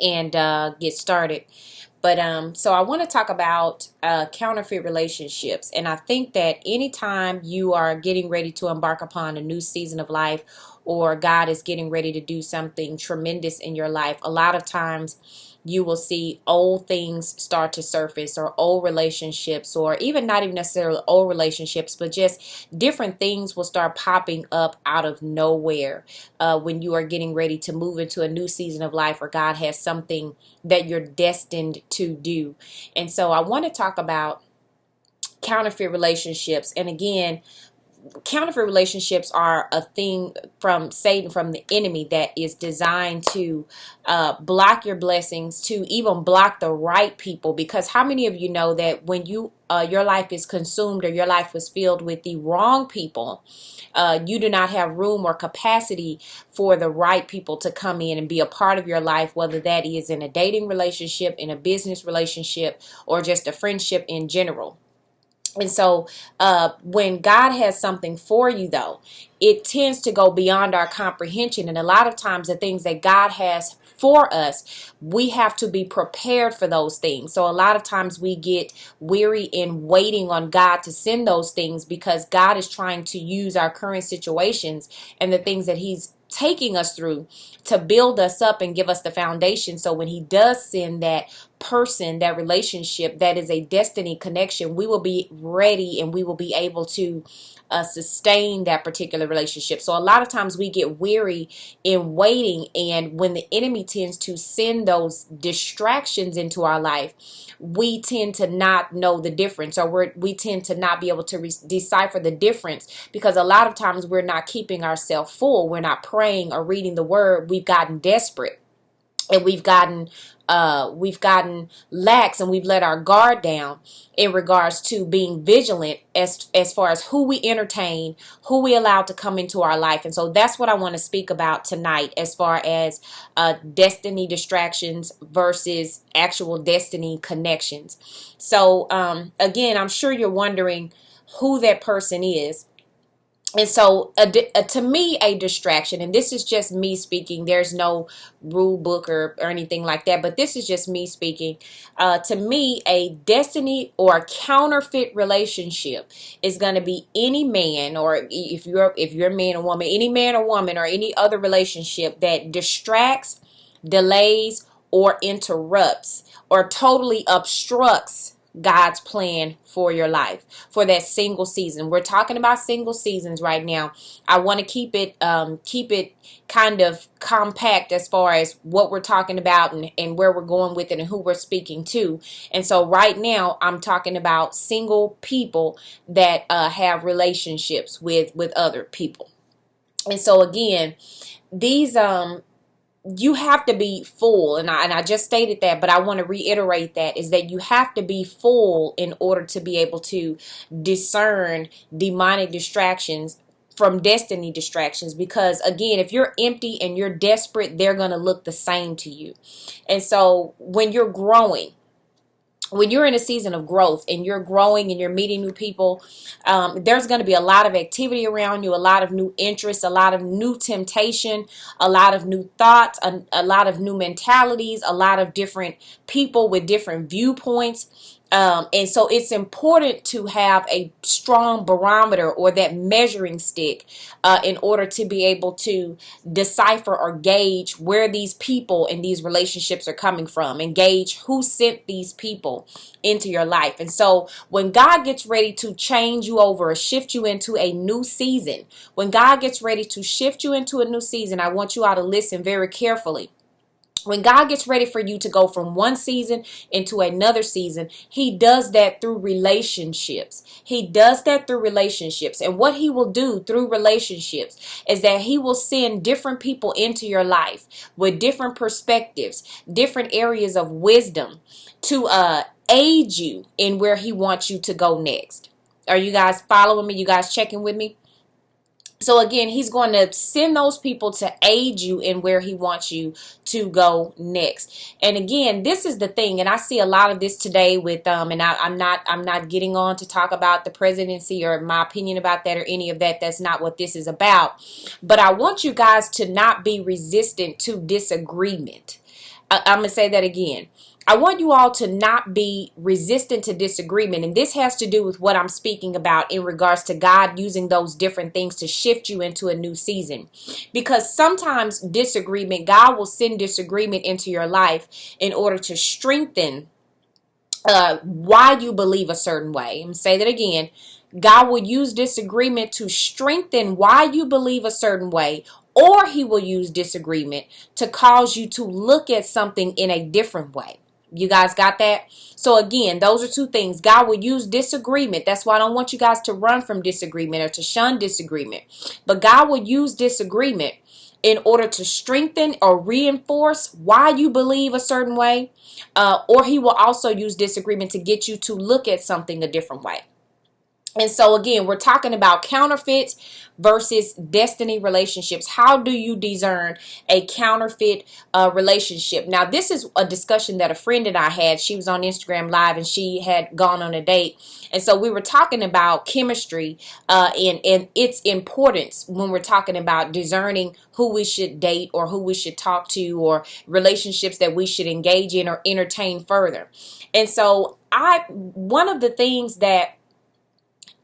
and get started. But so I want to talk about counterfeit relationships. And I think that anytime you are getting ready to embark upon a new season of life, or God is getting ready to do something tremendous in your life, a lot of times you will see old things start to surface, or old relationships, or even not even necessarily old relationships, but just different things will start popping up out of nowhere when you are getting ready to move into a new season of life, or God has something that you're destined to do. And so I want to talk about counterfeit relationships. And again, counterfeit relationships are a thing from Satan, from the enemy, that is designed to block your blessings, to even block the right people. Because how many of you know that when your life is consumed, or your life was filled with the wrong people, you do not have room or capacity for the right people to come in and be a part of your life, whether that is in a dating relationship, in a business relationship, or just a friendship in general. And so when God has something for you, though, it tends to go beyond our comprehension. And a lot of times the things that God has for us, we have to be prepared for those things. So a lot of times we get weary in waiting on God to send those things, because God is trying to use our current situations and the things that He's taking us through to build us up and give us the foundation. So when He does send that person, that relationship, that is a destiny connection, we will be ready and we will be able to sustain that particular relationship. So a lot of times we get weary in waiting, and when the enemy tends to send those distractions into our life, we tend to not know the difference, or we tend to not be able to decipher the difference, because a lot of times we're not keeping ourselves full. We're not praying or reading the word. We've gotten desperate, and we've gotten lax, and we've let our guard down in regards to being vigilant as far as who we entertain, who we allow to come into our life. And so that's what I want to speak about tonight, as far as destiny distractions versus actual destiny connections. So again, I'm sure you're wondering who that person is. And so to me, a distraction, and this is just me speaking, there's no rule book or anything like that, but this is just me speaking. To me, a destiny or a counterfeit relationship is going to be any man, or if you're a man or woman, any man or woman, or any other relationship that distracts, delays, or interrupts, or totally obstructs God's plan for your life, for that single season. We're talking about single seasons right now. I want to keep it kind of compact as far as what we're talking about, and where we're going with it, and who we're speaking to. And so right now I'm talking about single people that have relationships with other people. And so again, these you have to be full, and I just stated that, but I want to reiterate that, is that you have to be full in order to be able to discern demonic distractions from destiny distractions. Because again, if you're empty and you're desperate, they're going to look the same to you. And so when you're growing, when you're in a season of growth, and you're growing and you're meeting new people, there's going to be a lot of activity around you, a lot of new interests, a lot of new temptation, a lot of new thoughts, a lot of new mentalities, a lot of different people with different viewpoints. And so it's important to have a strong barometer, or that measuring stick, in order to be able to decipher or gauge where these people in these relationships are coming from, and gauge who sent these people into your life. And so when God gets ready to change you over, or shift you into a new season, when God gets ready to shift you into a new season, I want you all to listen very carefully. When God gets ready for you to go from one season into another season, He does that through relationships. He does that through relationships. And what He will do through relationships is that He will send different people into your life with different perspectives, different areas of wisdom, to aid you in where He wants you to go next. Are you guys following me? You guys checking with me? So again, He's going to send those people to aid you in where He wants you to go next. And again, this is the thing, and I see a lot of this today with and I'm not getting on to talk about the presidency or my opinion about that or any of that. That's not what this is about. But I want you guys to not be resistant to disagreement. I'm going to say that again. I want you all to not be resistant to disagreement. And this has to do with what I'm speaking about in regards to God using those different things to shift you into a new season. Because sometimes disagreement, God will send disagreement into your life in order to strengthen why you believe a certain way. I'm going to say that again. God will use disagreement to strengthen why you believe a certain way, or he will use disagreement to cause you to look at something in a different way. You guys got that? So again, those are two things. God will use disagreement. That's why I don't want you guys to run from disagreement or to shun disagreement. But God will use disagreement in order to strengthen or reinforce why you believe a certain way. Or he will also use disagreement to get you to look at something a different way. And so again, we're talking about counterfeit versus destiny relationships. How do you discern a counterfeit relationship? Now, this is a discussion that a friend and I had. She was on Instagram Live and she had gone on a date. And so we were talking about chemistry and its importance when we're talking about discerning who we should date or who we should talk to or relationships that we should engage in or entertain further. And so one of the things that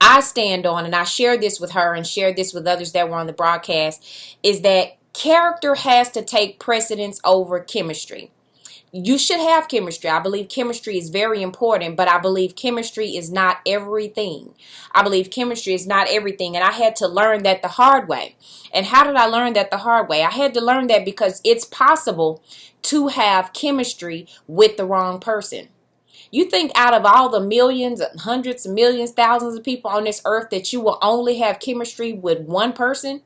I stand on, and I shared this with her and shared this with others that were on the broadcast, is that character has to take precedence over chemistry. You should have chemistry. I believe chemistry is very important, but I believe chemistry is not everything. I believe chemistry is not everything, and I had to learn that the hard way. And how did I learn that the hard way? I had to learn that because it's possible to have chemistry with the wrong person. You think out of all the millions, hundreds of millions, thousands of people on this earth that you will only have chemistry with one person?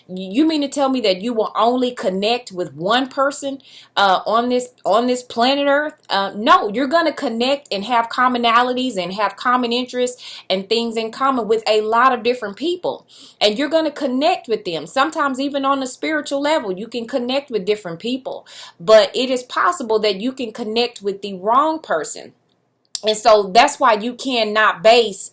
You mean to tell me that you will only connect with one person on this planet Earth? No, you're going to connect and have commonalities and have common interests and things in common with a lot of different people. And you're going to connect with them. Sometimes even on a spiritual level, you can connect with different people. But it is possible that you can connect with the wrong person. And so that's why you cannot base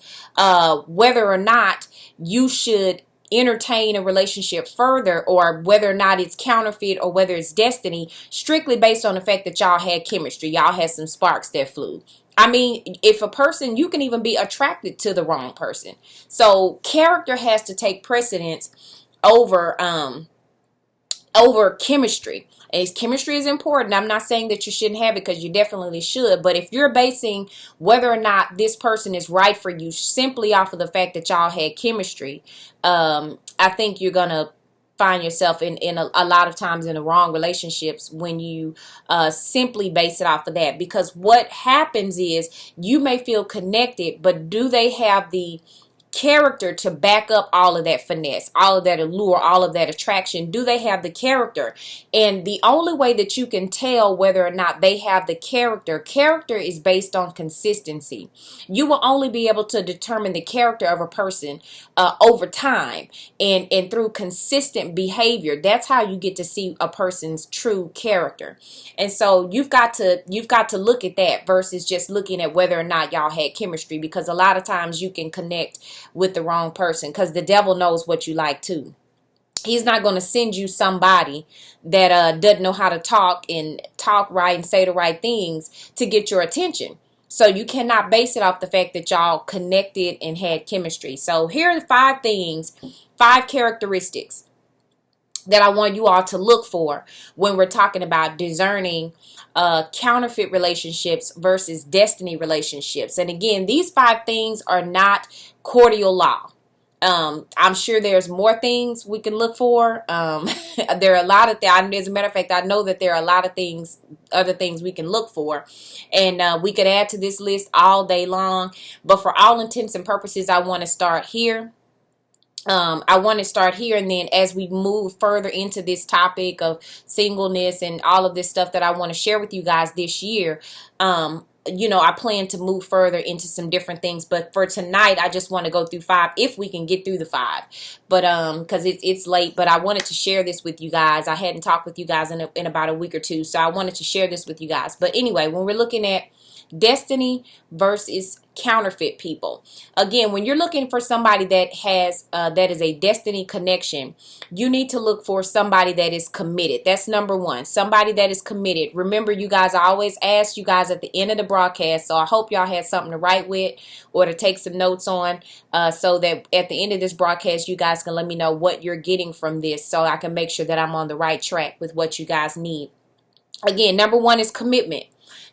whether or not you should entertain a relationship further or whether or not it's counterfeit or whether it's destiny strictly based on the fact that y'all had chemistry. Y'all had some sparks that flew. I mean, if a person, you can even be attracted to the wrong person. So character has to take precedence over chemistry. And chemistry is important. I'm not saying that you shouldn't have it because you definitely should. But if you're basing whether or not this person is right for you simply off of the fact that y'all had chemistry, I think you're going to find yourself in a lot of times in the wrong relationships when you simply base it off of that. Because what happens is you may feel connected, but do they have the character to back up all of that finesse, all of that allure, all of that attraction? Do they have the character? And the only way that you can tell whether or not they have the character is based on consistency. You will only be able to determine the character of a person over time and through consistent behavior. That's how you get to see a person's true character. And so you've got to look at that versus just looking at whether or not y'all had chemistry, because a lot of times you can connect with the wrong person because the devil knows what you like too. He's not going to send you somebody that doesn't know how to talk right and say the right things to get your attention. So you cannot base it off the fact that y'all connected and had chemistry. So here are the 5 characteristics that I want you all to look for when we're talking about discerning counterfeit relationships versus destiny relationships. And again, these 5 things are not cordial law. I'm sure there's more things we can look for. There are a lot of things. As a matter of fact, I know that there are a lot of things, other things we can look for. And we could add to this list all day long. But for all intents and purposes, I want to start here. And then as we move further into this topic of singleness and all of this stuff that I want to share with you guys this year, I plan to move further into some different things. But for tonight, I just want to go through 5 if we can get through the 5. But because it's late, but I wanted to share this with you guys. I hadn't talked with you guys in about a week or two, so I wanted to share this with you guys. But anyway, when we're looking at Destiny versus counterfeit people. Again, when you're looking for somebody that has that is a destiny connection, you need to look for somebody that is committed. That's number one. Somebody that is committed. Remember, you guys, I always ask you guys at the end of the broadcast, so I hope y'all had something to write with or to take some notes on, so that at the end of this broadcast, you guys can let me know what you're getting from this, so I can make sure that I'm on the right track with what you guys need. Again, number one is commitment.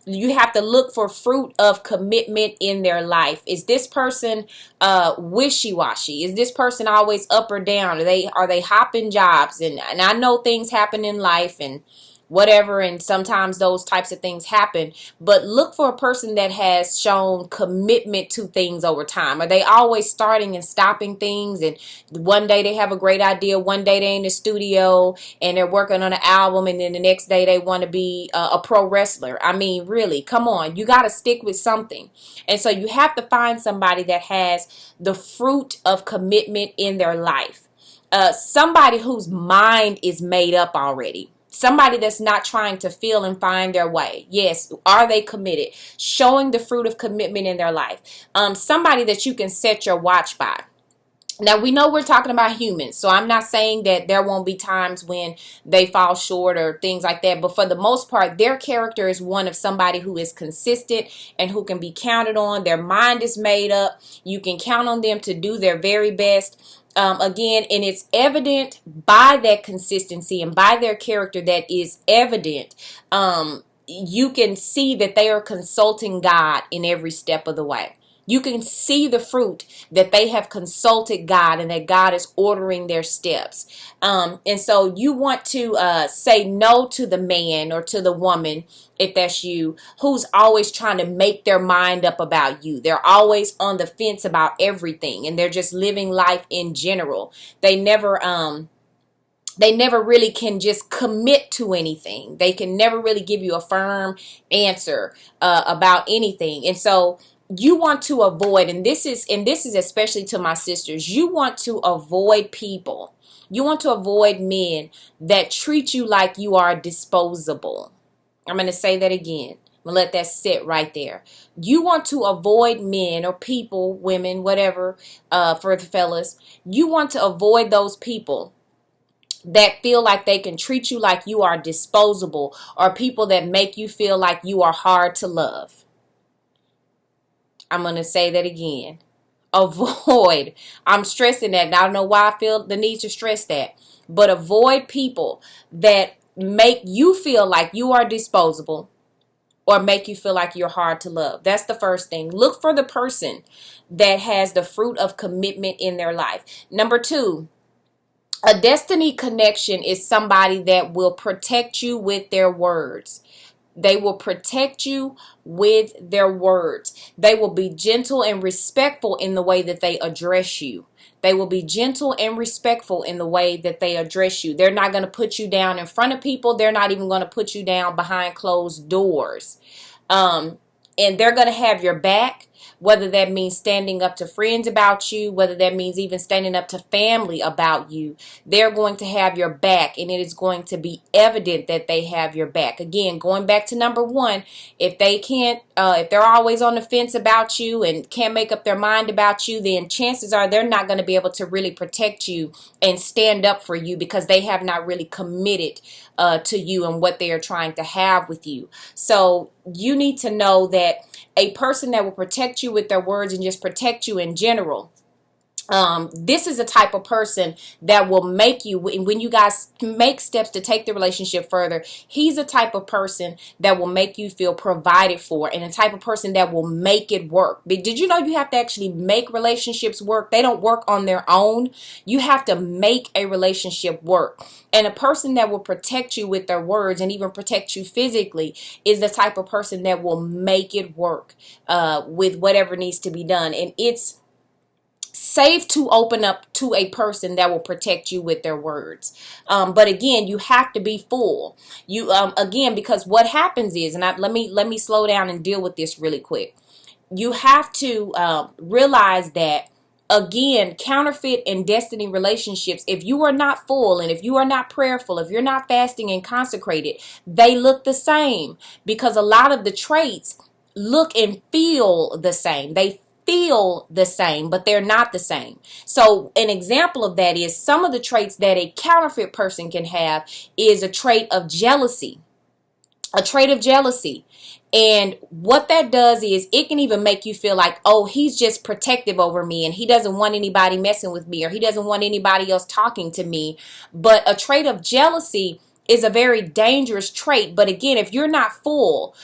You have to look for fruit of commitment in their life. Is this person wishy-washy? Is this person always up or down? Are they hopping jobs? And I know things happen in life and whatever, and sometimes those types of things happen, but look for a person that has shown commitment to things over time. Are they always starting and stopping things, and one day they have a great idea, one day they're in the studio and they're working on an album, and then the next day they want to be a pro wrestler? I mean, really, come on, you got to stick with something. And so you have to find somebody that has the fruit of commitment in their life, somebody whose mind is made up already. Somebody that's not trying to feel and find their way. Yes, are they committed? Showing the fruit of commitment in their life. Somebody that you can set your watch by. Now, we know we're talking about humans, so I'm not saying that there won't be times when they fall short or things like that, but for the most part, their character is one of somebody who is consistent and who can be counted on. Their mind is made up. You can count on them to do their very best. Again, and it's evident by that consistency and by their character that is evident. You can see that they are consulting God in every step of the way. You can see the fruit that they have consulted God and that God is ordering their steps. And so you want to say no to the man or to the woman, if that's you, who's always trying to make their mind up about you. They're always on the fence about everything, and they're just living life in general. They never really can just commit to anything. They can never really give you a firm answer about anything. And so you want to avoid, and this is especially to my sisters, you want to avoid people. You want to avoid men that treat you like you are disposable. I'm going to say that again. I'm going to let that sit right there. You want to avoid men or people, women, whatever, for the fellas. You want to avoid those people that feel like they can treat you like you are disposable, or people that make you feel like you are hard to love. I'm going to say that again. Avoid. I'm stressing that. And I don't know why I feel the need to stress that. But avoid people that make you feel like you are disposable or make you feel like you're hard to love. That's the first thing. Look for the person that has the fruit of commitment in their life. Number two, a destiny connection is somebody that will protect you with their words. They will protect you with their words. They will be gentle and respectful in the way that they address you. They will be gentle and respectful in the way that they address you. They're not going to put you down in front of people. They're not even going to put you down behind closed doors. And they're going to have your back, whether that means standing up to friends about you, whether that means even standing up to family about you. They're going to have your back, and it is going to be evident that they have your back. Again, going back to number one, if they're always on the fence about you and can't make up their mind about you, then chances are they're not going to be able to really protect you and stand up for you, because they have not really committed to you and what they are trying to have with you. So you need to know that a person that will protect you with their words and just protect you in general, this is a type of person that will make you, when you guys make steps to take the relationship further, he's a type of person that will make you feel provided for, and a type of person that will make it work. But did you know you have to actually make relationships work? They don't work on their own. You have to make a relationship work. And a person that will protect you with their words and even protect you physically is the type of person that will make it work with whatever needs to be done. And it's safe to open up to a person that will protect you with their words. But again, you have to be full. Again, because what happens is, and let me slow down and deal with this really quick. You have to realize that, again, counterfeit and destiny relationships, if you are not full and if you are not prayerful, if you're not fasting and consecrated, they look the same, because a lot of the traits look and feel the same. They feel the same, but they're not the same. So an example of that is some of the traits that a counterfeit person can have is a trait of jealousy. A trait of jealousy. And what that does is it can even make you feel like, oh, he's just protective over me and he doesn't want anybody messing with me, or he doesn't want anybody else talking to me. But a trait of jealousy is a very dangerous trait. But again, if you're not full,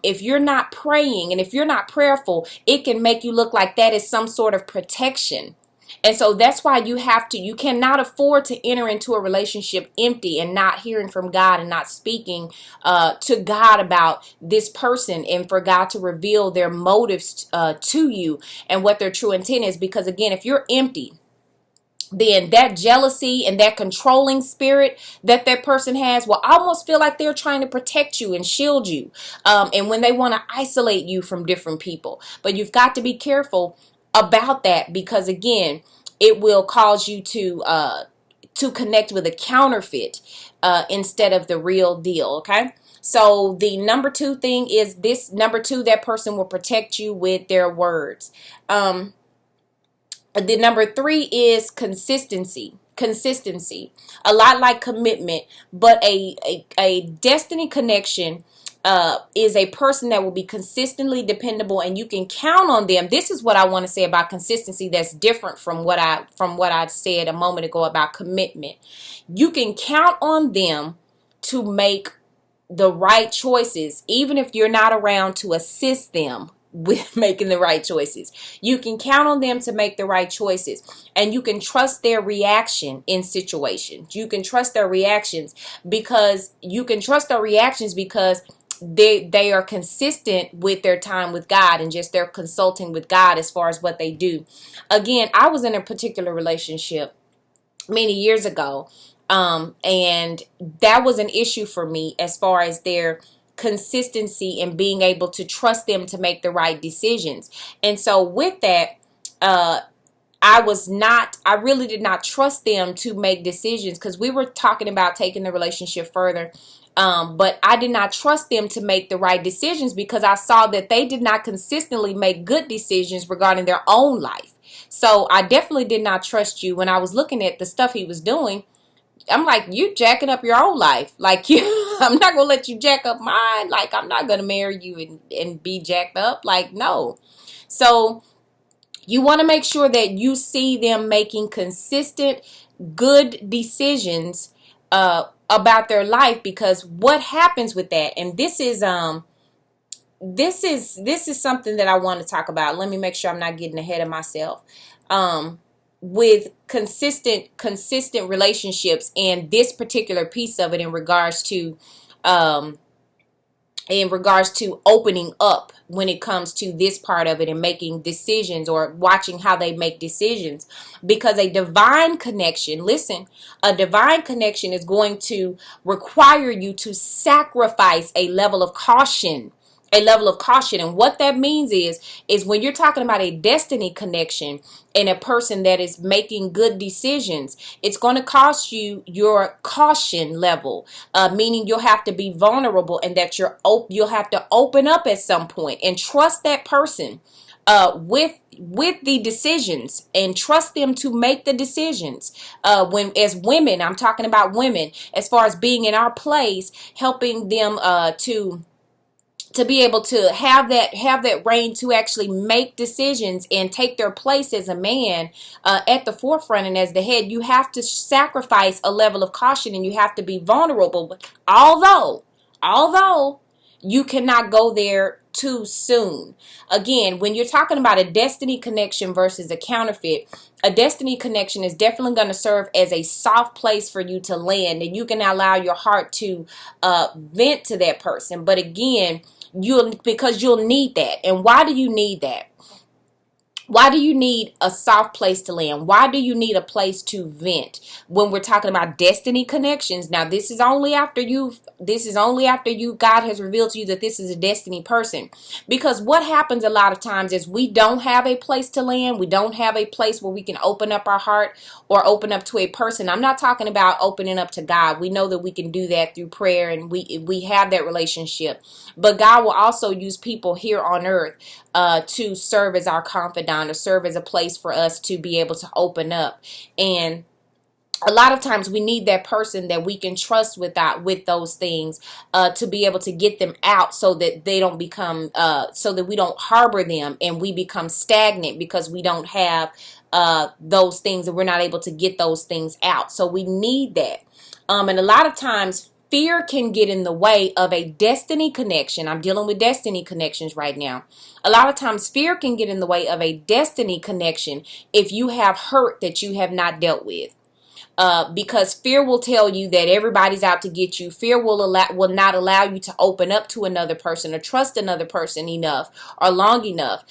if you're not praying, and if you're not prayerful, it can make you look like that is some sort of protection. And so that's why you cannot afford to enter into a relationship empty and not hearing from God and not speaking to God about this person, and for God to reveal their motives to you and what their true intent is. Because again, if you're empty, then that jealousy and that controlling spirit that person has will almost feel like they're trying to protect you and shield you. And when they want to isolate you from different people. But you've got to be careful about that, because again, it will cause you to connect with a counterfeit instead of the real deal. Okay. So the number two thing is this. Number two, that person will protect you with their words. The number three is consistency. Consistency. A lot like commitment, but a destiny connection is a person that will be consistently dependable, and you can count on them. This is what I want to say about consistency that's different from what I said a moment ago about commitment. You can count on them to make the right choices, even if you're not around to assist them with making the right choices. You can count on them to make the right choices, and you can trust their reaction in situations. You can trust their reactions because they are consistent with their time with God and just their consulting with God as far as what they do. Again, I was in a particular relationship many years ago, and that was an issue for me as far as their consistency and being able to trust them to make the right decisions. And so with that, I really did not trust them to make decisions, because we were talking about taking the relationship further. But I did not trust them to make the right decisions because I saw that they did not consistently make good decisions regarding their own life. So I definitely did not trust you. When I was looking at the stuff he was doing, I'm like, you jacking up your own life. Like, I'm not going to let you jack up mine. Like, I'm not going to marry you and be jacked up. Like, no. So you want to make sure that you see them making consistent, good decisions about their life, because what happens with that, and this is something that I want to talk about. Let me make sure I'm not getting ahead of myself. With consistent relationships, and this particular piece of it in regards to opening up when it comes to this part of it and making decisions or watching how they make decisions. Because a divine connection is going to require you to sacrifice a level of caution. And what that means is when you're talking about a destiny connection and a person that is making good decisions, it's going to cost you your caution level, meaning you'll have to be vulnerable, and that you'll have to open up at some point and trust that person with the decisions, and trust them to make the decisions. As women, I'm talking about women, as far as being in our place, helping them to be able to have that reign to actually make decisions and take their place as a man at the forefront and as the head. You have to sacrifice a level of caution, and you have to be vulnerable. Although you cannot go there too soon. Again, when you're talking about a destiny connection versus a counterfeit, a destiny connection is definitely going to serve as a soft place for you to land, and you can allow your heart to vent to that person. But again, because you'll need that. And why do you need that? Why do you need a soft place to land? Why do you need a place to vent when we're talking about destiny connections? Now, this is only after God has revealed to you that this is a destiny person. Because what happens a lot of times is we don't have a place to land. We don't have a place where we can open up our heart or open up to a person. I'm not talking about opening up to God. We know that we can do that through prayer, and we have that relationship. But God will also use people here on earth to serve as our confidant, or serve as a place for us to be able to open up. And a lot of times we need that person that we can trust with those things, to be able to get them out, so that they don't become so that we don't harbor them and we become stagnant because we don't have those things, and we're not able to get those things out. So we need that. And a lot of times fear can get in the way of a destiny connection. I'm dealing with destiny connections right now. A lot of times fear can get in the way of a destiny connection if you have hurt that you have not dealt with. Because fear will tell you that everybody's out to get you. Fear will not allow you to open up to another person or trust another person enough or long enough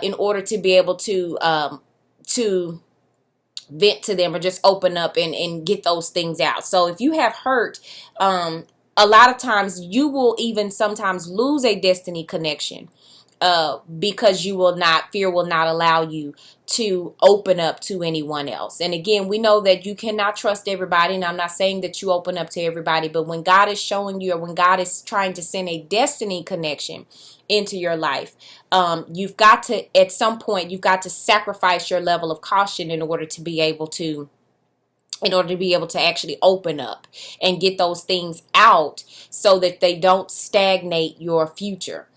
in order to be able to vent to them or just open up and get those things out. So if you have hurt, a lot of times you will even sometimes lose a destiny connection because fear will not allow you to open up to anyone else. And again, we know that you cannot trust everybody, and I'm not saying that you open up to everybody, but when God is showing you, or when God is trying to send a destiny connection into your life, you've got to, at some point, you've got to sacrifice your level of caution in order to be able to actually open up and get those things out so that they don't stagnate your future.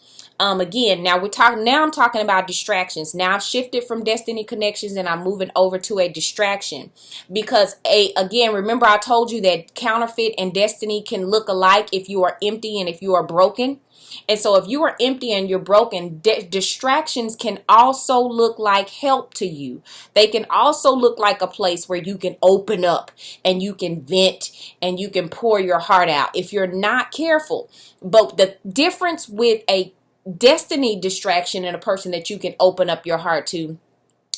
Again, now I'm talking about distractions. Now I've shifted from destiny connections and I'm moving over to a distraction, because again, remember I told you that counterfeit and destiny can look alike if you are empty and if you are broken. And so if you are empty and you're broken, distractions can also look like help to you. They can also look like a place where you can open up and you can vent and you can pour your heart out if you're not careful. But the difference with a destiny distraction and a person that you can open up your heart to,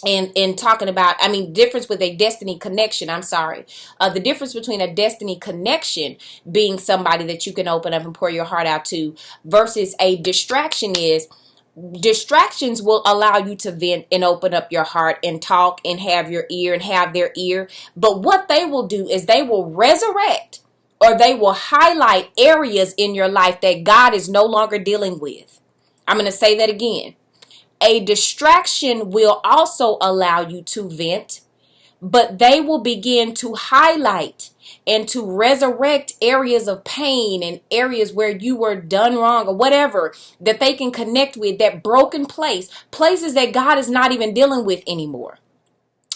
and talking about, difference with a destiny connection, the difference between a destiny connection being somebody that you can open up and pour your heart out to versus a distraction is, distractions will allow you to vent and open up your heart and talk and have your ear and have their ear. But what they will do is they will resurrect, or they will highlight areas in your life that God is no longer dealing with. I'm going to say that again. A distraction will also allow you to vent, but they will begin to highlight and to resurrect areas of pain and areas where you were done wrong or whatever that they can connect with, that broken places that God is not even dealing with anymore.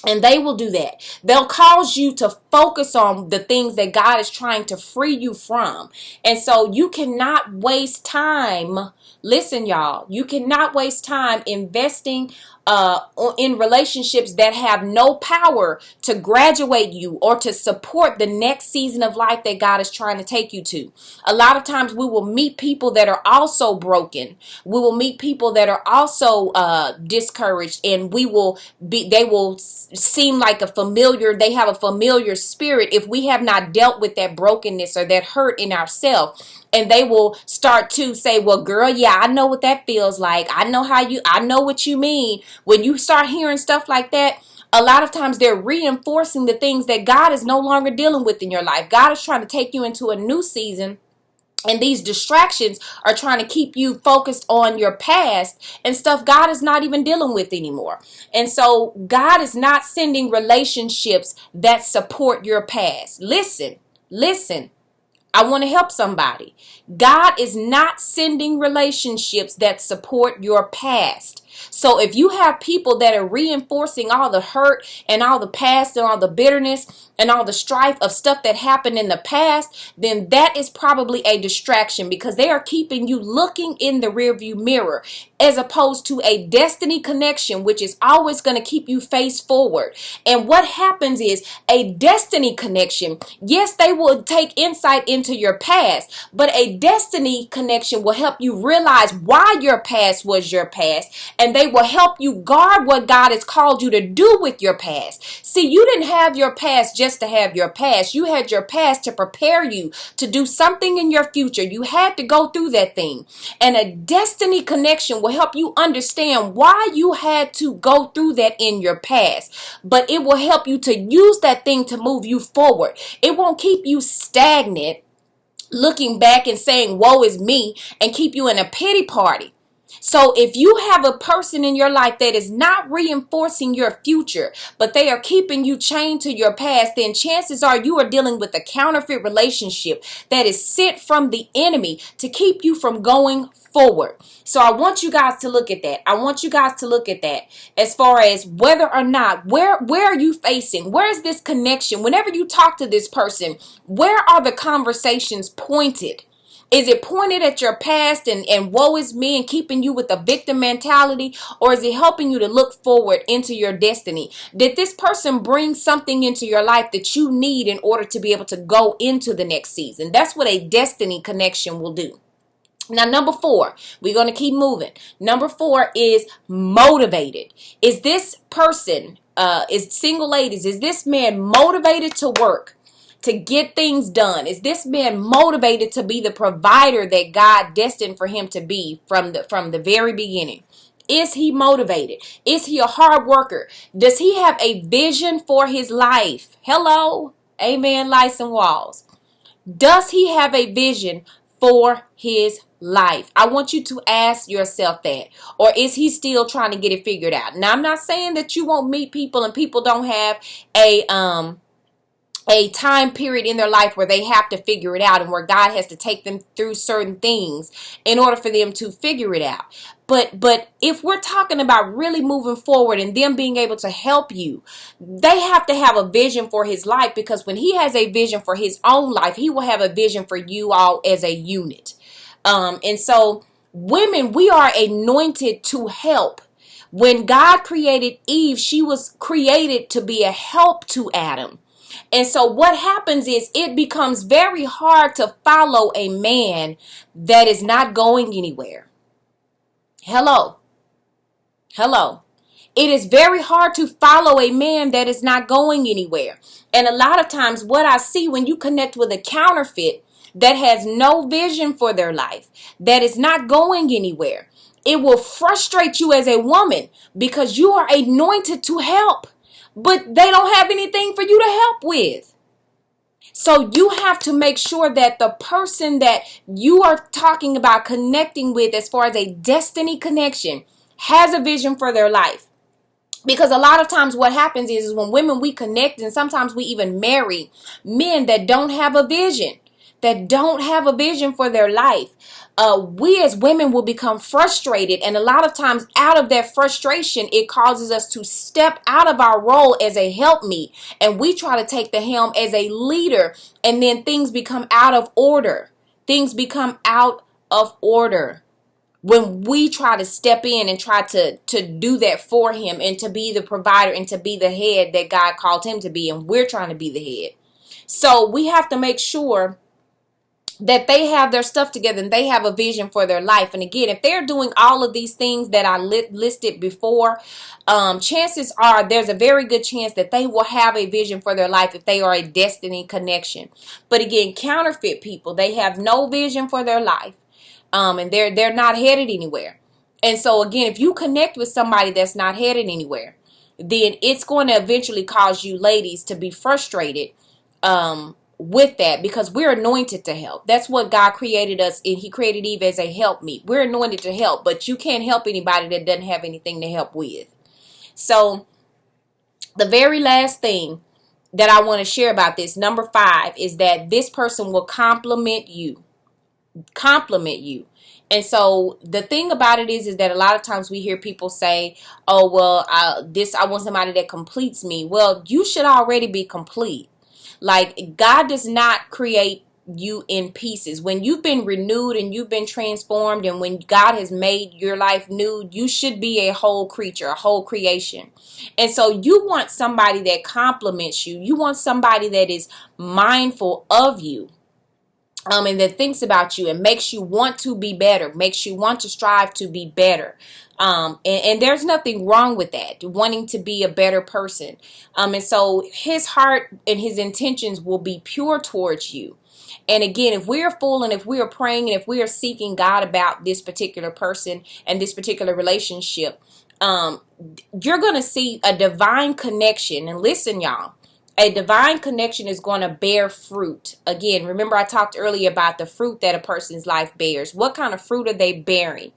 And they will do that. They'll cause you to focus on the things that God is trying to free you from. And so you cannot waste time. Listen, y'all, you cannot waste time investing in relationships that have no power to graduate you or to support the next season of life that God is trying to take you to. A lot of times we will meet people that are also broken. We will meet people that are also discouraged, and they will seem like they have a familiar spirit if we have not dealt with that brokenness or that hurt in ourselves. And they will start to say, well, girl, yeah, I know what that feels like. I know what you mean. When you start hearing stuff like that, a lot of times they're reinforcing the things that God is no longer dealing with in your life. God is trying to take you into a new season. And these distractions are trying to keep you focused on your past and stuff God is not even dealing with anymore. And so God is not sending relationships that support your past. Listen. I want to help somebody. God is not sending relationships that support your past. So if you have people that are reinforcing all the hurt and all the past and all the bitterness and all the strife of stuff that happened in the past, then that is probably a distraction, because they are keeping you looking in the rearview mirror, as opposed to a destiny connection, which is always going to keep you face forward. And what happens is a destiny connection, yes, they will take insight into your past, but a destiny connection will help you realize why your past was your past, and and they will help you guard what God has called you to do with your past. See, you didn't have your past just to have your past. You had your past to prepare you to do something in your future. You had to go through that thing. And a destiny connection will help you understand why you had to go through that in your past. But it will help you to use that thing to move you forward. It won't keep you stagnant, looking back and saying, woe is me, and keep you in a pity party. So if you have a person in your life that is not reinforcing your future, but they are keeping you chained to your past, then chances are you are dealing with a counterfeit relationship that is sent from the enemy to keep you from going forward. So I want you guys to look at that. I want you guys to look at that as far as whether or not, where are you facing? Where is this connection? Whenever you talk to this person, where are the conversations pointed? Is it pointed at your past and woe is me and keeping you with a victim mentality? Or is it helping you to look forward into your destiny? Did this person bring something into your life that you need in order to be able to go into the next season? That's what a destiny connection will do. Now, number 4, we're going to keep moving. Number 4 is motivated. Is this person, is single ladies, is this man motivated to work, to get things done? Is this man motivated to be the provider that God destined for him to be from the very beginning? Is he motivated? Is he a hard worker? Does he have a vision for his life? Hello? Amen, lights and walls. Does he have a vision for his life? I want you to ask yourself that. Or is he still trying to get it figured out? Now, I'm not saying that you won't meet people and people don't have a time period in their life where they have to figure it out and where God has to take them through certain things in order for them to figure it out. But if we're talking about really moving forward and them being able to help you, they have to have a vision for his life, because when he has a vision for his own life, he will have a vision for you all as a unit. And so women, we are anointed to help. When God created Eve, she was created to be a help to Adam. And so what happens is it becomes very hard to follow a man that is not going anywhere. Hello. It is very hard to follow a man that is not going anywhere. And a lot of times what I see when you connect with a counterfeit that has no vision for their life, that is not going anywhere, it will frustrate you as a woman because you are anointed to help, but they don't have anything for you to help with. So you have to make sure that the person that you are talking about connecting with as far as a destiny connection has a vision for their life. Because a lot of times what happens is when women, we connect, and sometimes we even marry men that don't have a vision, for their life. We as women will become frustrated, and a lot of times out of that frustration, it causes us to step out of our role as a helpmeet, and we try to take the helm as a leader, and then things become out of order. When we try to step in and try to do that for him and to be the provider and to be the head that God called him to be, and we're trying to be the head. So we have to make sure that they have their stuff together and they have a vision for their life. And again, if they're doing all of these things that I listed before, chances are there's a very good chance that they will have a vision for their life if they are a destiny connection. But again, counterfeit people, they have no vision for their life, and they're not headed anywhere. And so again, if you connect with somebody that's not headed anywhere, then it's going to eventually cause you ladies to be frustrated with that, because we're anointed to help. That's what God created us, and he created Eve as a helpmeet. We're anointed to help, but you can't help anybody that doesn't have anything to help with. So the very last thing that I want to share about this, number 5, is that this person will compliment you. And so the thing about it is that a lot of times we hear people say, oh, well, I want somebody that completes me. Well, you should already be complete. Like, God does not create you in pieces. When you've been renewed and you've been transformed, and when God has made your life new, you should be a whole creature, a whole creation. And so you want somebody that compliments you. You want somebody that is mindful of you. and that thinks about you and makes you want to be better, makes you want to strive to be better. And there's nothing wrong with that, wanting to be a better person. And so his heart and his intentions will be pure towards you. And again, if we are full and if we are praying and if we are seeking God about this particular person and this particular relationship, you're going to see a divine connection. And listen, y'all, a divine connection is going to bear fruit. Again, remember I talked earlier about the fruit that a person's life bears. What kind of fruit are they bearing?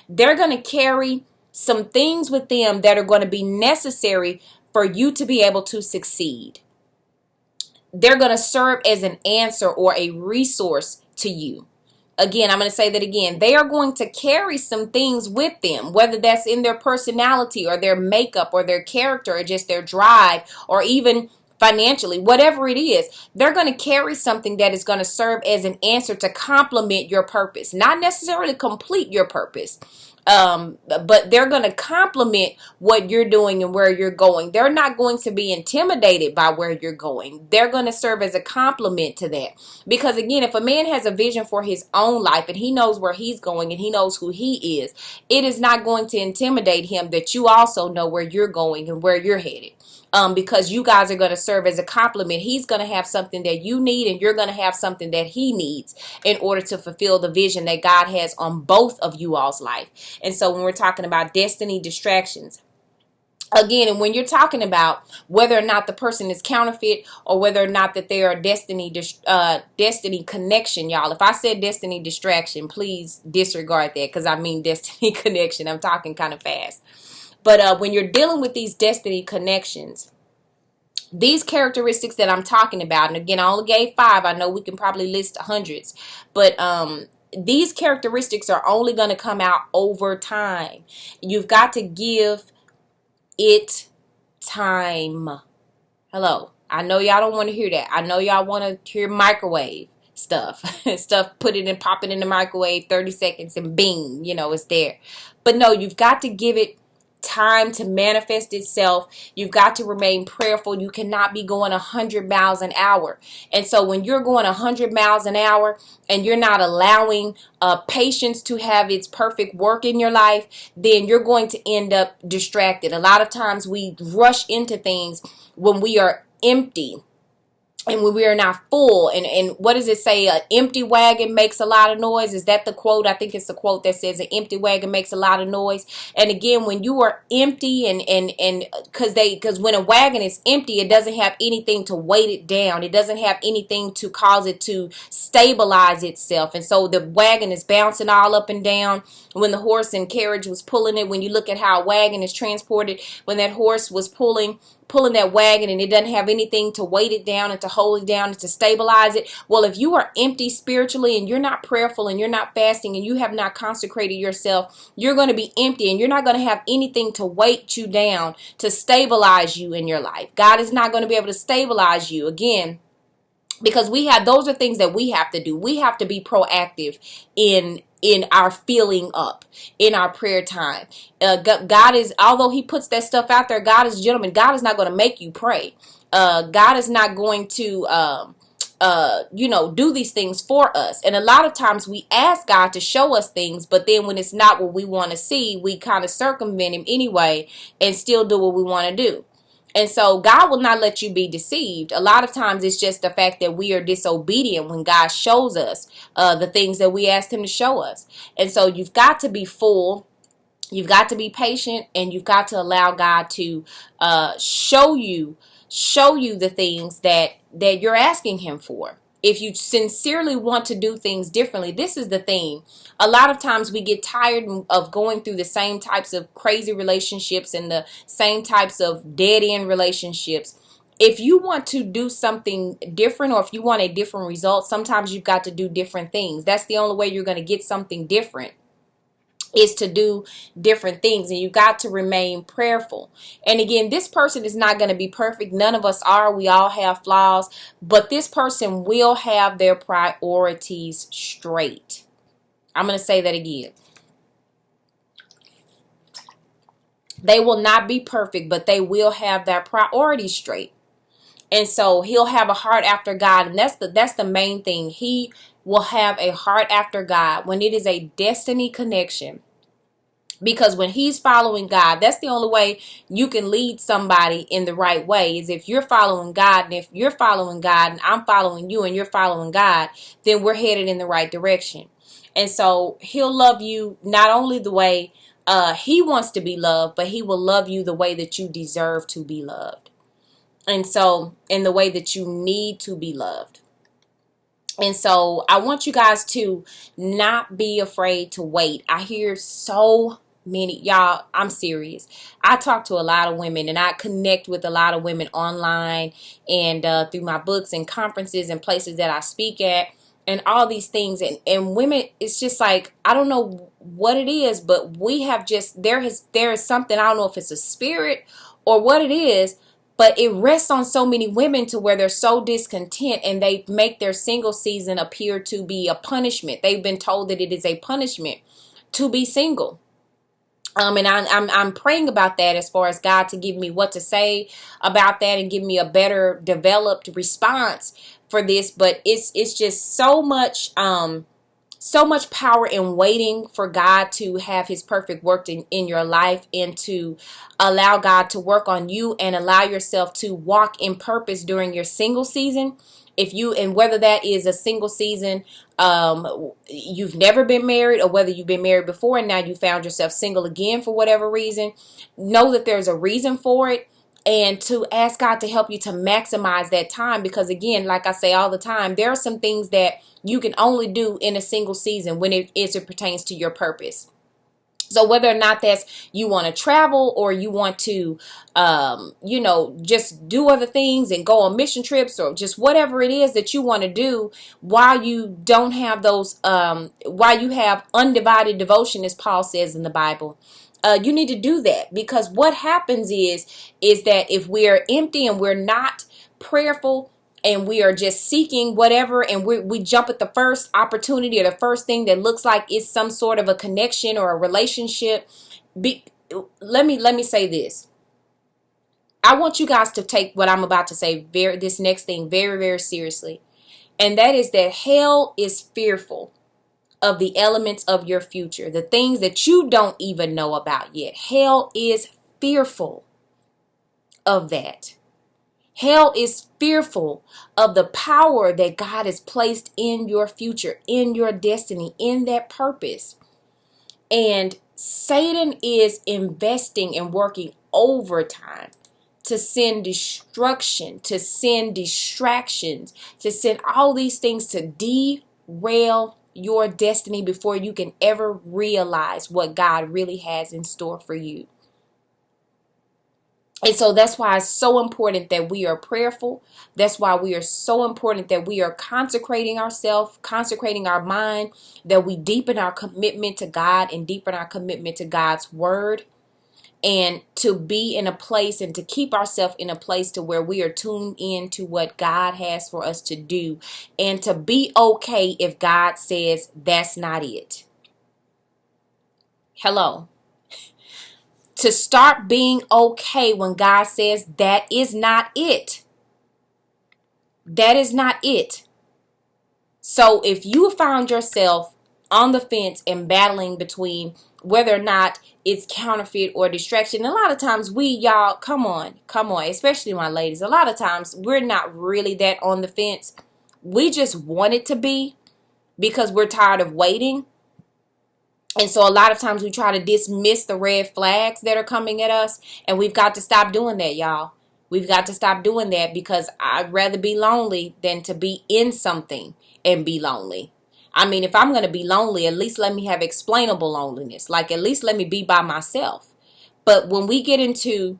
They're going to carry some things with them that are going to be necessary for you to be able to succeed. They're going to serve as an answer or a resource to you. Again, I'm going to say that again. They are going to carry some things with them, whether that's in their personality or their makeup or their character or just their drive or even financially, whatever it is. They're going to carry something that is going to serve as an answer to complement your purpose, not necessarily complete your purpose. But they're going to complement what you're doing and where you're going. They're not going to be intimidated by where you're going. They're going to serve as a complement to that. Because again, if a man has a vision for his own life and he knows where he's going and he knows who he is, it is not going to intimidate him that you also know where you're going and where you're headed. Because you guys are going to serve as a complement. He's going to have something that you need and you're going to have something that he needs in order to fulfill the vision that God has on both of you all's life. And so when we're talking about destiny distractions, again, and when you're talking about whether or not the person is counterfeit or whether or not that they are destiny connection, y'all. If I said destiny distraction, please disregard that because I mean destiny connection. I'm talking kind of fast. But when you're dealing with these destiny connections, these characteristics that I'm talking about, and again, I only gave 5. I know we can probably list hundreds, but these characteristics are only going to come out over time. You've got to give it time. Hello. I know y'all don't want to hear that. I know y'all want to hear microwave stuff. Put it and pop it in the microwave, 30 seconds and bing, it's there. But no, you've got to give it time to manifest itself. You've got to remain prayerful. You cannot be going 100 miles an hour. And so when you're going 100 miles an hour and you're not allowing patience to have its perfect work in your life, then you're going to end up distracted. A lot of times we rush into things when we are empty. And when we are not full, and what does it say? An empty wagon makes a lot of noise. Is that the quote? I think it's the quote that says an empty wagon makes a lot of noise. And again, when you are empty and because when a wagon is empty, it doesn't have anything to weight it down. It doesn't have anything to cause it to stabilize itself. And so the wagon is bouncing all up and down. When the horse and carriage was pulling it, when you look at how a wagon is transported, when that horse was pulling that wagon and it doesn't have anything to weight it down and to hold it down and to stabilize it. Well, if you are empty spiritually and you're not prayerful and you're not fasting and you have not consecrated yourself, you're going to be empty and you're not going to have anything to weight you down to stabilize you in your life. God is not going to be able to stabilize you again. Because those are things that we have to do. We have to be proactive in our filling up, in our prayer time. God is, although he puts that stuff out there, God is a gentleman. God is not going to make you pray. God is not going to, do these things for us. And a lot of times we ask God to show us things, but then when it's not what we want to see, we kind of circumvent him anyway and still do what we want to do. And so God will not let you be deceived. A lot of times it's just the fact that we are disobedient when God shows us the things that we asked him to show us. And so you've got to be full. You've got to be patient, and you've got to allow God to show you the things that you're asking him for. If you sincerely want to do things differently, this is the thing. A lot of times we get tired of going through the same types of crazy relationships and the same types of dead-end relationships. If you want to do something different, or if you want a different result, sometimes you've got to do different things. That's the only way you're going to get something different, is to do different things, and you got to remain prayerful. And again, this person is not going to be perfect. None of us are. We all have flaws, but this person will have their priorities straight. I'm going to say that again. They will not be perfect, but they will have their priorities straight. And so he'll have a heart after God, and that's the main thing. He will have a heart after God, when it is a destiny connection. Because when he's following God, that's the only way you can lead somebody in the right way, is if you're following God. And if you're following God and I'm following you and you're following God, then we're headed in the right direction. And so he'll love you not only the way he wants to be loved, but he will love you the way that you deserve to be loved. And so in the way that you need to be loved. And so I want you guys to not be afraid to wait. I hear so many, y'all, I'm serious. I talk to a lot of women and I connect with a lot of women online and through my books and conferences and places that I speak at and all these things. And women, it's just like, I don't know what it is, but we have just, there is something, I don't know if it's a spirit or what it is, but it rests on so many women to where they're so discontent and they make their single season appear to be a punishment. They've been told that it is a punishment to be single. And I'm praying about that, as far as God to give me what to say about that and give me a better developed response for this. But it's just so much power in waiting for God to have his perfect work in your life, and to allow God to work on you and allow yourself to walk in purpose during your single season. And whether that is a single season, you've never been married, or whether you've been married before and now you found yourself single again for whatever reason, know that there's a reason for it. And to ask God to help you to maximize that time. Because again, like I say all the time, there are some things that you can only do in a single season when it pertains to your purpose. So whether or not that's you want to travel, or you want to, just do other things and go on mission trips, or just whatever it is that you want to do while you don't have those, while you have undivided devotion, as Paul says in the Bible. You need to do that, because what happens is that if we're empty and we're not prayerful and we are just seeking whatever, and we jump at the first opportunity or the first thing that looks like it's some sort of a connection or a relationship. Let me say this. I want you guys to take what I'm about to say, this next thing, very, very seriously. And that is that hell is fearful of the elements of your future, the things that you don't even know about yet. Hell is fearful of that. Hell is fearful of the power that God has placed in your future, in your destiny, in that purpose. And Satan is investing and working overtime to send destruction, to send distractions, to send all these things to derail your destiny before you can ever realize what God really has in store for you. And so that's why it's so important that we are prayerful. That's why we are so important that we are consecrating ourselves, consecrating our mind, that we deepen our commitment to God and deepen our commitment to God's word, and to be in a place and to keep ourselves in a place to where we are tuned in to what God has for us to do, and to be okay if God says that's not it. Hello. To start being okay when God says that is not it. That is not it. So if you found yourself on the fence and battling between whether or not it's counterfeit or distraction, a lot of times y'all, come on, especially my ladies, a lot of times we're not really that on the fence. We just want it to be, because we're tired of waiting. And so a lot of times we try to dismiss the red flags that are coming at us. And we've got to stop doing that, y'all. We've got to stop doing that, because I'd rather be lonely than to be in something and be lonely. I mean, if I'm going to be lonely, at least let me have explainable loneliness. Like, at least let me be by myself. But when we get into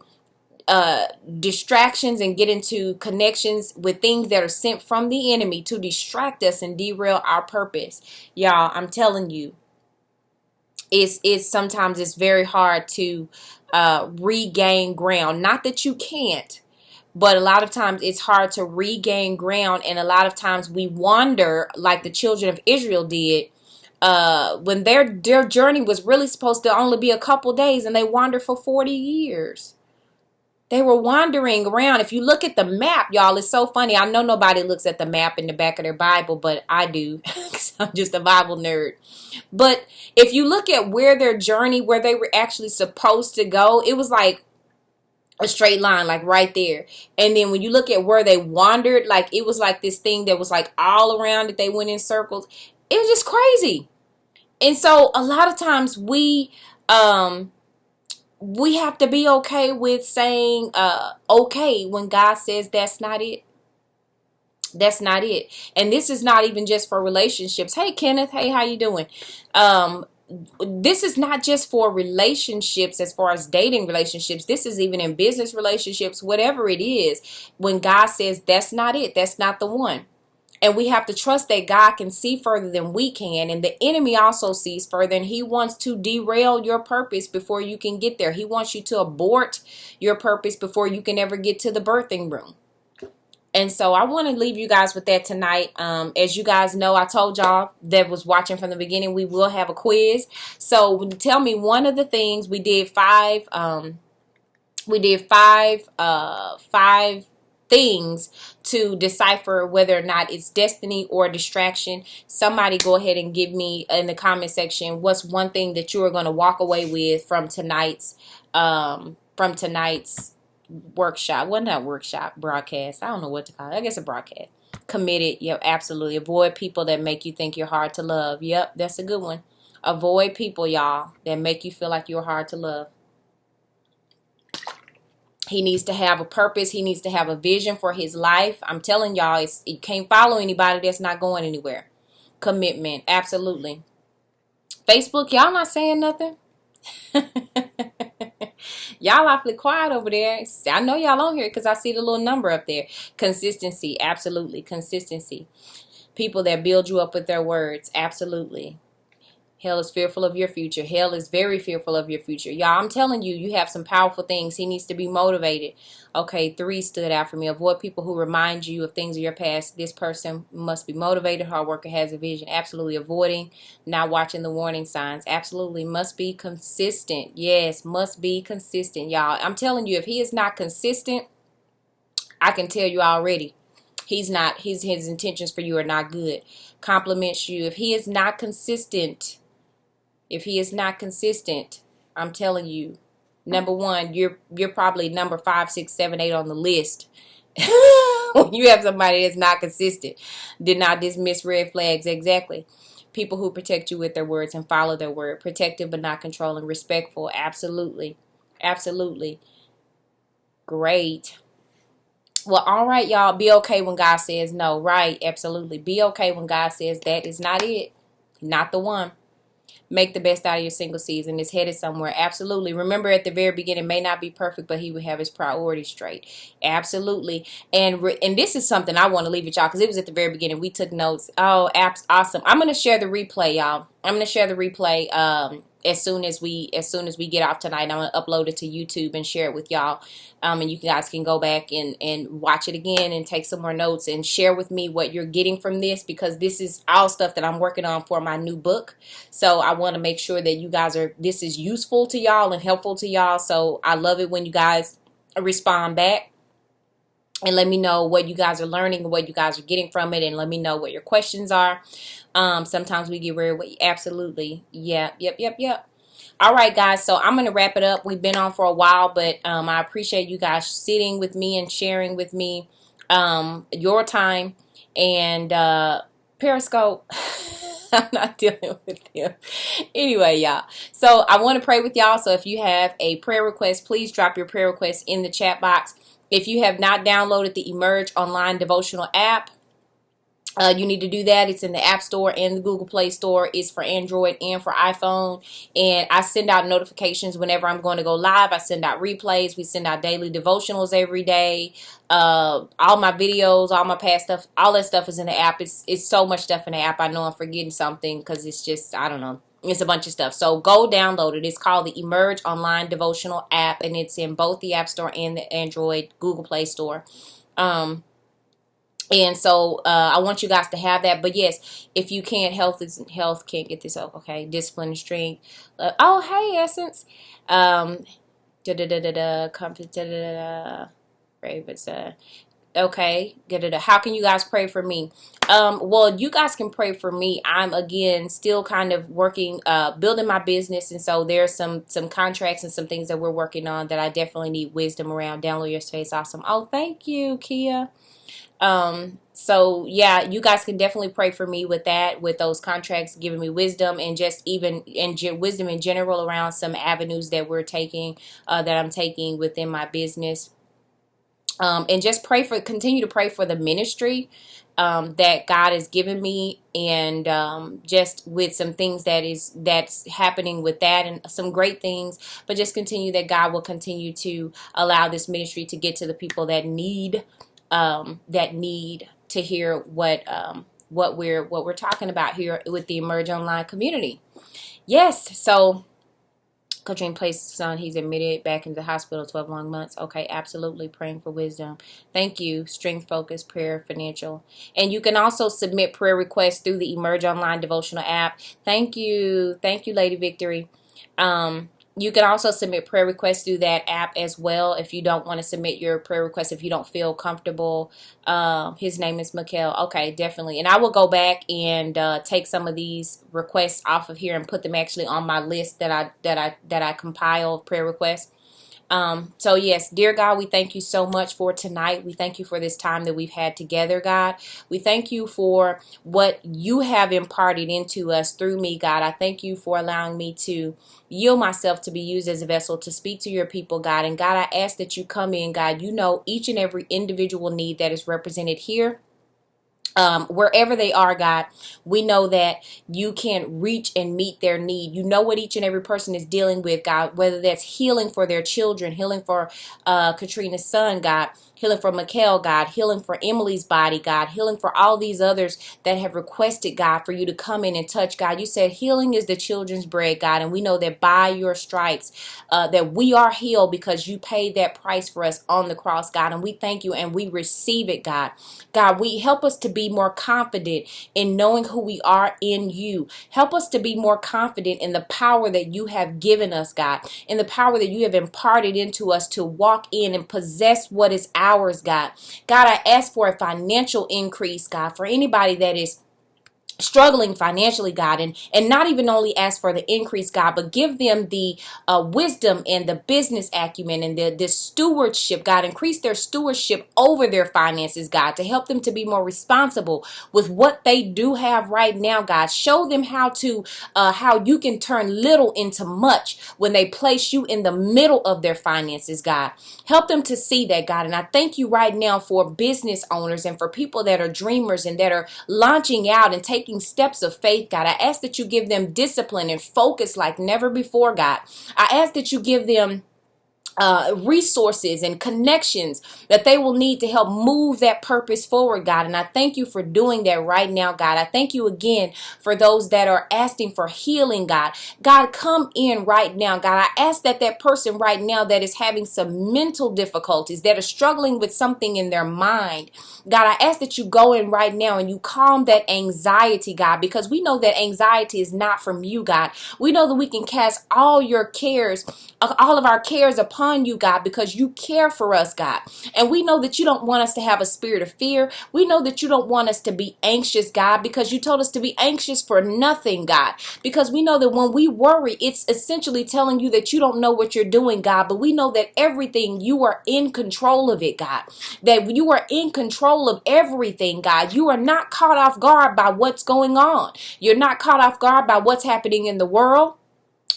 distractions and get into connections with things that are sent from the enemy to distract us and derail our purpose, y'all, I'm telling you, it's sometimes it's very hard to regain ground. Not that you can't, but a lot of times it's hard to regain ground. And a lot of times we wander like the children of Israel did when their journey was really supposed to only be a couple days, and they wandered for 40 years. They were wandering around. If you look at the map, y'all, it's so funny. I know nobody looks at the map in the back of their Bible, but I do. 'Cause I'm just a Bible nerd. But if you look at where their journey, where they were actually supposed to go, it was like a straight line, like right there. And then when you look at where they wandered, like it was like this thing that was like all around it. They went in circles. It was just crazy. And so a lot of times we have to be okay with saying okay when God says that's not it. That's not it. And this is not even just for relationships. Hey Kenneth, hey, how you doing? This is not just for relationships as far as dating relationships. This is even in business relationships, whatever it is. When God says that's not it, that's not the one. And we have to trust that God can see further than we can. And the enemy also sees further. And he wants to derail your purpose before you can get there. He wants you to abort your purpose before you can ever get to the birthing room. And so I want to leave you guys with that tonight. As you guys know, I told y'all that was watching from the beginning, we will have a quiz. So tell me one of the things we did five things to decipher whether or not it's destiny or distraction. Somebody go ahead and give me in the comment section what's one thing that you are going to walk away with from tonight's workshop. Well, not workshop, broadcast. I don't know what to call it. I guess a broadcast. Committed. Yep, absolutely. Avoid people that make you think you're hard to love. Yep, that's a good one. Avoid people, y'all, that make you feel like you're hard to love. He needs to have a purpose. He needs to have a vision for his life. I'm telling y'all, you can't follow anybody that's not going anywhere. Commitment. Absolutely. Facebook, y'all not saying nothing? Y'all awfully quiet over there. I know y'all on here because I see the little number up there. Consistency. Absolutely. Consistency. People that build you up with their words. Absolutely. Hell is fearful of your future. Hell is very fearful of your future. Y'all, I'm telling you, you have some powerful things. He needs to be motivated. Okay, 3 stood out for me. Avoid people who remind you of things of your past. This person must be motivated. Hard worker, has a vision. Absolutely. Avoiding, not watching the warning signs. Absolutely. Must be consistent. Yes, must be consistent. Y'all, I'm telling you, if he is not consistent, I can tell you already. He's not, his intentions for you are not good. Compliments you. If he is not consistent, I'm telling you, number one, you're probably number 5, 6, 7, 8 on the list. When you have somebody that's not consistent, did not dismiss red flags. Exactly. People who protect you with their words and follow their word. Protective but not controlling. Respectful. Absolutely. Absolutely. Great. Well, all right, y'all. Be okay when God says no. Right. Absolutely. Be okay when God says that is not it. Not the one. Make the best out of your single season. It's headed somewhere. Absolutely. Remember, at the very beginning, may not be perfect, but he will have his priorities straight. Absolutely. And this is something I want to leave with y'all because it was at the very beginning. We took notes. Oh, awesome. I'm going to share the replay, y'all. I'm going to share the replay as soon as we get off tonight. I'm going to upload it to YouTube and share it with y'all. And you guys can go back and watch it again and take some more notes and share with me what you're getting from this, because this is all stuff that I'm working on for my new book. So I want to make sure that you guys this is useful to y'all and helpful to y'all. So I love it when you guys respond back and let me know what you guys are learning and what you guys are getting from it, and let me know what your questions are. Sometimes we get very, absolutely. Yeah, yep. All right, guys, so I'm going to wrap it up. We've been on for a while, but I appreciate you guys sitting with me and sharing with me your time. And Periscope, I'm not dealing with them. Anyway, y'all, so I want to pray with y'all. So if you have a prayer request, please drop your prayer request in the chat box. If you have not downloaded the Emerge Online Devotional app, you need to do that. It's in the App Store and the Google Play Store. It's for Android and for iPhone. And I send out notifications whenever I'm going to go live. I send out replays. We send out daily devotionals every day. All my videos, all my past stuff, all that stuff is in the app. It's so much stuff in the app. I know I'm forgetting something because it's just, I don't know. It's a bunch of stuff. So go download it. It's called the Emerge Online Devotional app, and it's in both the App Store and the Android Google Play Store. And so I want you guys to have that. But yes, if you can't, health can't get this up. Okay, discipline and strength. Oh, hey, Essence. Da da da da da. Comfort. Da da da da. Pray if it's okay. Get it. How can you guys pray for me? Well, you guys can pray for me. I'm again still kind of working, building my business, and so there's some contracts and some things that we're working on that I definitely need wisdom around. Download your space, awesome. Oh, thank you, Kia. So yeah, you guys can definitely pray for me with that, with those contracts, giving me wisdom and just even wisdom in general around some avenues that we're taking, that I'm taking within my business. And just continue to pray for the ministry that God has given me, and just with some things that's happening with that, and some great things. But just continue that God will continue to allow this ministry to get to the people that need to hear what we're talking about here with the Emerge Online community. Yes, so. Katrina placed his son. He's admitted back into the hospital 12 long months. Okay, absolutely. Praying for wisdom. Thank you. Strength, focus, prayer, financial. And you can also submit prayer requests through the Emerge Online devotional app. Thank you. Thank you, Lady Victory. You can also submit prayer requests through that app as well if you don't want to submit your prayer request, if you don't feel comfortable. His name is Mikhail. Okay, definitely. And I will go back and take some of these requests off of here and put them actually on my list that I compile of prayer requests. So yes, dear God, we thank you so much for tonight. We thank you for this time that we've had together, God. We thank you for what you have imparted into us through me, God. I thank you for allowing me to yield myself to be used as a vessel to speak to your people, God. And God, I ask that you come in, God. You know each and every individual need that is represented here. Wherever they are, God, we know that you can reach and meet their need. You know what each and every person is dealing with, God, whether that's healing for their children, healing for Katrina's son, God, healing for Mikhail, God, healing for Emily's body, God, healing for all these others that have requested, God, for you to come in and touch, God. You said healing is the children's bread, God, and we know that by your stripes that we are healed because you paid that price for us on the cross, God, and we thank you and we receive it, God. God, we help us to be more confident in knowing who we are in you. Help us to be more confident in the power that you have given us, God, in the power that you have imparted into us to walk in and possess what is ours, God. God, I ask for a financial increase, God, for anybody that is struggling financially, God, and not even only ask for the increase, God, but give them the wisdom and the business acumen and the stewardship, God. Increase their stewardship over their finances, God, to help them to be more responsible with what they do have right now, God. Show them how you can turn little into much when they place you in the middle of their finances, God. Help them to see that, God. And I thank you right now for business owners and for people that are dreamers and that are launching out and taking steps of faith, God. I ask that you give them discipline and focus like never before, God. I ask that you give them resources and connections that they will need to help move that purpose forward, God. And I thank you for doing that right now, God. I thank you again for those that are asking for healing, God. God, come in right now, God. I ask that person right now that is having some mental difficulties, that are struggling with something in their mind, God, I ask that you go in right now and you calm that anxiety, God, because we know that anxiety is not from you, God. We know that we can cast all of our cares upon you, God, because you care for us, God. And we know that you don't want us to have a spirit of fear. We know that you don't want us to be anxious, God, because you told us to be anxious for nothing, God. Because we know that when we worry, it's essentially telling you that you don't know what you're doing, God. But we know that everything, you are in control of it, God. That you are in control of everything, God. You are not caught off guard by what's going on. You're not caught off guard by what's happening in the world.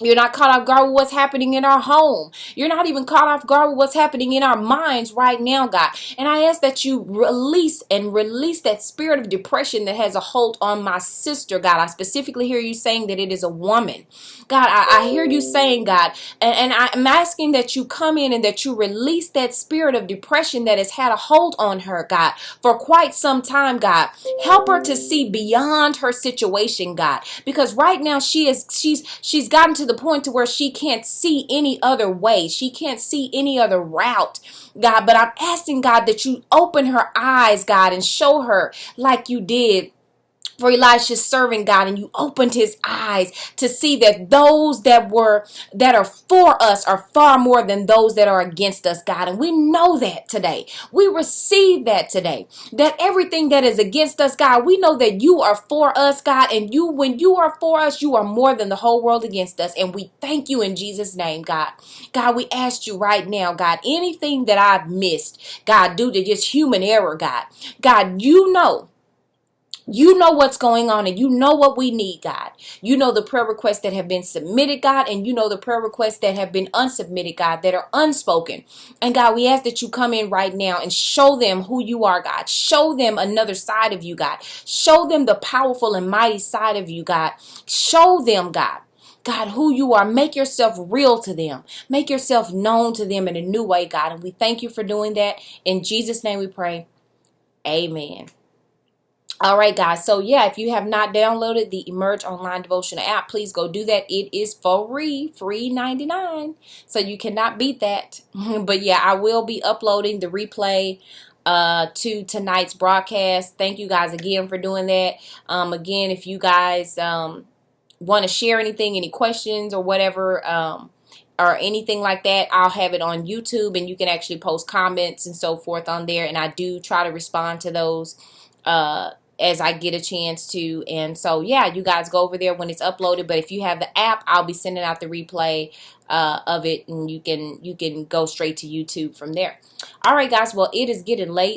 You're not caught off guard with what's happening in our home. You're not even caught off guard with what's happening in our minds right now, God. And I ask that you release that spirit of depression that has a hold on my sister, God. I specifically hear you saying that it is a woman. God, I hear you saying, God, and I'm asking that you come in and that you release that spirit of depression that has had a hold on her, God, for quite some time, God. Help her to see beyond her situation, God, because right now she's gotten to the point to where she can't see any other way. She can't see any other route, God. But I'm asking, God, that you open her eyes, God, and show her like you did for Elisha's servant, God, and you opened his eyes to see that those that are for us are far more than those that are against us, God. And we know that today. We receive that today. That everything that is against us, God, we know that you are for us, God, and when you are for us, you are more than the whole world against us. And we thank you in Jesus' name, God. God, we ask you right now, God, anything that I've missed, God, due to just human error, God. God, you know what's going on, and you know what we need, God. You know the prayer requests that have been submitted, God, and you know the prayer requests that have been unsubmitted, God, that are unspoken. And God, we ask that you come in right now and show them who you are, God. Show them another side of you, God. Show them the powerful and mighty side of you, God. Show them, God. God, who you are. Make yourself real to them. Make yourself known to them in a new way, God. And we thank you for doing that. In Jesus' name we pray. Amen. All right, guys. So, yeah, if you have not downloaded the Emerge Online Devotional app, please go do that. It is free 99. So you cannot beat that. But, yeah, I will be uploading the replay to tonight's broadcast. Thank you guys again for doing that. Again, if you guys want to share anything, any questions or whatever, or anything like that, I'll have it on YouTube, and you can actually post comments and so forth on there. And I do try to respond to those as I get a chance to. And so, yeah, you guys go over there when it's uploaded. But if you have the app, I'll be sending out the replay of it, and you can go straight to YouTube from there. All right, guys. Well, it is getting late.